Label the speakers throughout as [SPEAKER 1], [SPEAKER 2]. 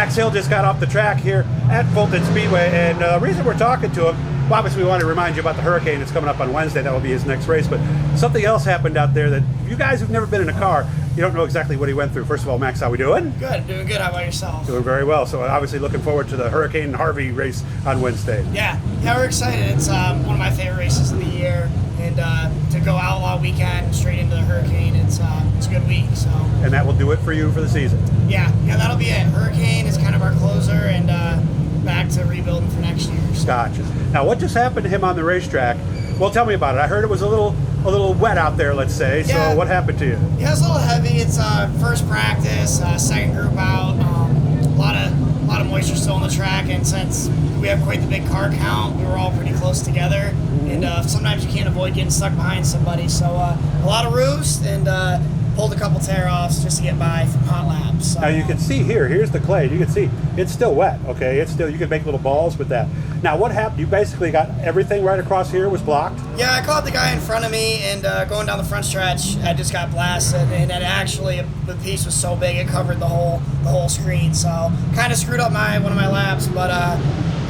[SPEAKER 1] Max Hill just got off the track here at Fulton Speedway, and the reason we're talking to him, well, obviously we want to remind you about the Hurricane that's coming up on Wednesday. That will be his next race, but something else happened out there that you guys who've never been in a car, you don't know exactly what he went through. First of all, Max, how we doing?
[SPEAKER 2] Good, doing good. How about yourself?
[SPEAKER 1] Doing very well. So obviously looking forward to the Hurricane Harvey race on Wednesday.
[SPEAKER 2] Yeah, we're excited. It's one of my favorite races of the year, and to go Outlaw weekend straight into the Hurricane, it's a good week. So.
[SPEAKER 1] And that will do it for you for the season.
[SPEAKER 2] Yeah, that'll be it. Hurricane is kind of our closer, and back to rebuilding for next year. So.
[SPEAKER 1] Gotcha. Now, what just happened to him on the racetrack? Well, tell me about it. I heard it was a little wet out there, let's say.
[SPEAKER 2] Yeah.
[SPEAKER 1] So what happened to you?
[SPEAKER 2] Yeah, it's a little heavy. It's first practice, second group out. A lot of moisture still on the track, and since we have quite the big car count, we were all pretty close together. And sometimes you can't avoid getting stuck behind somebody. So a lot of roost, and pulled a couple tear-offs just to get by from hot laps. So,
[SPEAKER 1] now you can see here's the clay. You can see it's still wet, okay? It's still, you can make little balls with that. Now what happened? You basically got everything right across here was blocked?
[SPEAKER 2] Yeah, I caught the guy in front of me, and going down the front stretch, I just got blasted, and it actually, the piece was so big it covered the whole screen, so kind of screwed up one of my laps, but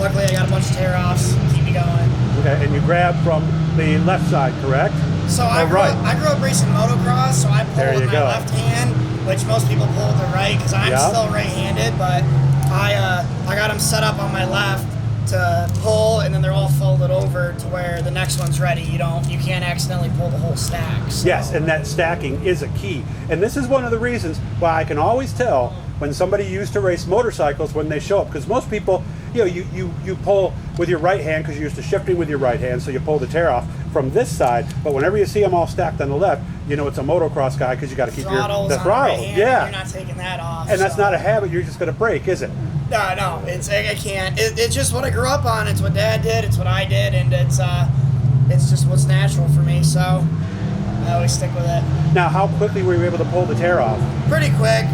[SPEAKER 2] luckily I got a bunch of tear-offs, keep me going.
[SPEAKER 1] Okay, and you grabbed from the left side, correct?
[SPEAKER 2] So I grew up racing motocross, so I pull with my left hand, which most people pull with their right, because I'm still right-handed, but I got them set up on my left to pull, and then they're all folded over to where the next one's ready. You can't accidentally pull the whole stack. So.
[SPEAKER 1] Yes, and that stacking is a key. And this is one of the reasons why I can always tell when somebody used to race motorcycles when they show up, because most people, you pull with your right hand because you're used to shifting with your right hand, so you pull the tear off from this side, but whenever you see them all stacked on the left, you know it's a motocross guy because you got to keep the throttle.
[SPEAKER 2] Right, yeah, you're not taking that off.
[SPEAKER 1] And that's not a habit you're just going to break, is it?
[SPEAKER 2] No, I can't. It's just what I grew up on. It's what Dad did. It's what I did, and it's just what's natural for me. So I always stick with it.
[SPEAKER 1] Now, how quickly were you able to pull the tear off?
[SPEAKER 2] Pretty quick.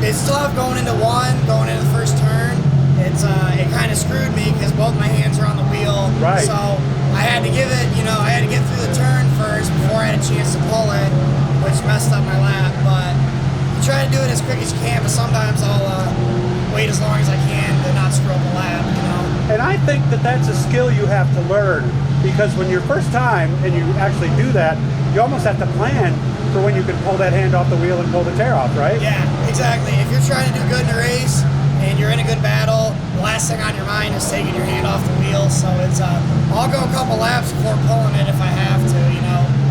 [SPEAKER 2] It's tough going into the first turn. It kind of screwed me because both my hands are on the wheel.
[SPEAKER 1] Right.
[SPEAKER 2] So I had to give it. I had to get through the turn first before I had a chance to pull it, which messed up my lap. But you try to do it as quick as you can. But sometimes I'll wait as long as I can to not screw up a lap.
[SPEAKER 1] And I think that's a skill you have to learn, because when you're first time and you actually do that, you almost have to plan for when you can pull that hand off the wheel and pull the tear off, right?
[SPEAKER 2] Yeah, exactly. If you're trying to do good in a race and you're in a good battle, the last thing on your mind is taking your hand off the wheel. So it's I'll go a couple laps before pulling it if I have to,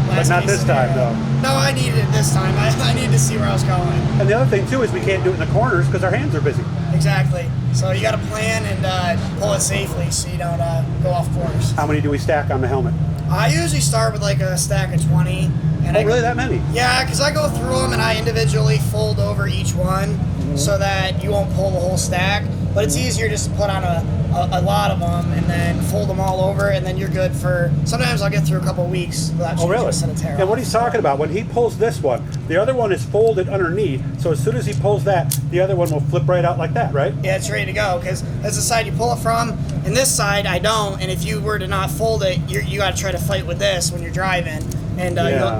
[SPEAKER 1] But not this time, though.
[SPEAKER 2] No, I needed it this time. I needed to see where I was going.
[SPEAKER 1] And the other thing, too, is we can't do it in the corners because our hands are busy.
[SPEAKER 2] Exactly. So you got to plan and pull it safely so you don't go off course.
[SPEAKER 1] How many do we stack on the helmet?
[SPEAKER 2] I usually start with like a stack of 20.
[SPEAKER 1] Really that many?
[SPEAKER 2] Yeah, because I go through them and I individually fold over each one so that you won't pull the whole stack. But it's easier just to put on a lot of them and then fold them all over, and then you're good for. Sometimes I'll get through a couple of weeks without
[SPEAKER 1] really?
[SPEAKER 2] a set of tear.
[SPEAKER 1] And what he's talking about, when he pulls this one, the other one is folded underneath. So as soon as he pulls that, the other one will flip right out like that, right?
[SPEAKER 2] Yeah, it's ready to go, because that's the side you pull it from, and this side I don't. And if you were to not fold it, you got to try to fight with this when you're driving. And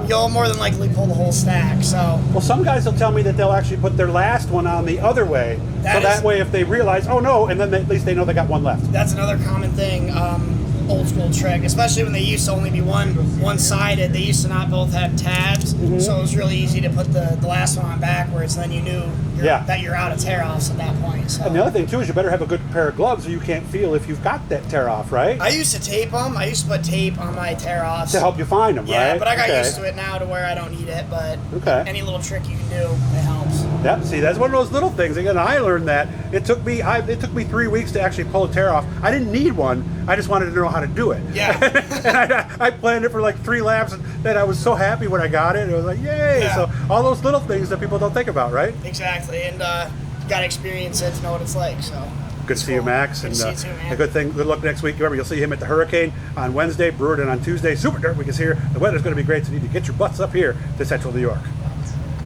[SPEAKER 2] you'll more than likely pull the whole stack. So. Well,
[SPEAKER 1] some guys will tell me that they'll actually put their last one on the other way. That way if they realize, oh no, and then at least they know they got one left.
[SPEAKER 2] That's another common thing, old school trick, especially when they used to only be one-sided. They used to not both have tabs, so it was really easy to put the last one on backwards, and then you knew that you're out of tear-offs at that point. So.
[SPEAKER 1] And the other thing, too, is you better have a good pair of gloves or you can't feel if you've got that tear-off, right?
[SPEAKER 2] I used to tape them. I used to put tape on my tear-offs.
[SPEAKER 1] To help you find them, right?
[SPEAKER 2] Yeah, but I got used to it now to where I don't need it, but any little trick you can do, it helps.
[SPEAKER 1] Yep, see, that's one of those little things. Again, I learned that. It took me 3 weeks to actually pull a tear-off. I didn't need one. I just wanted to know how to do it.
[SPEAKER 2] Yeah.
[SPEAKER 1] And I planned it for like 3 laps, and then I was so happy when I got it. It was like, yay! Yeah. So all those little things that people don't think about, right?
[SPEAKER 2] Exactly, and you got to experience it to know what it's like. So.
[SPEAKER 1] Good to see you, Max.
[SPEAKER 2] Good to see you too, man.
[SPEAKER 1] A good thing. Good luck next week. Remember, you'll see him at the Hurricane on Wednesday, Brewerton on Tuesday. Super Dirt Week is here. The weather's going to be great, so you need to get your butts up here to Central New York.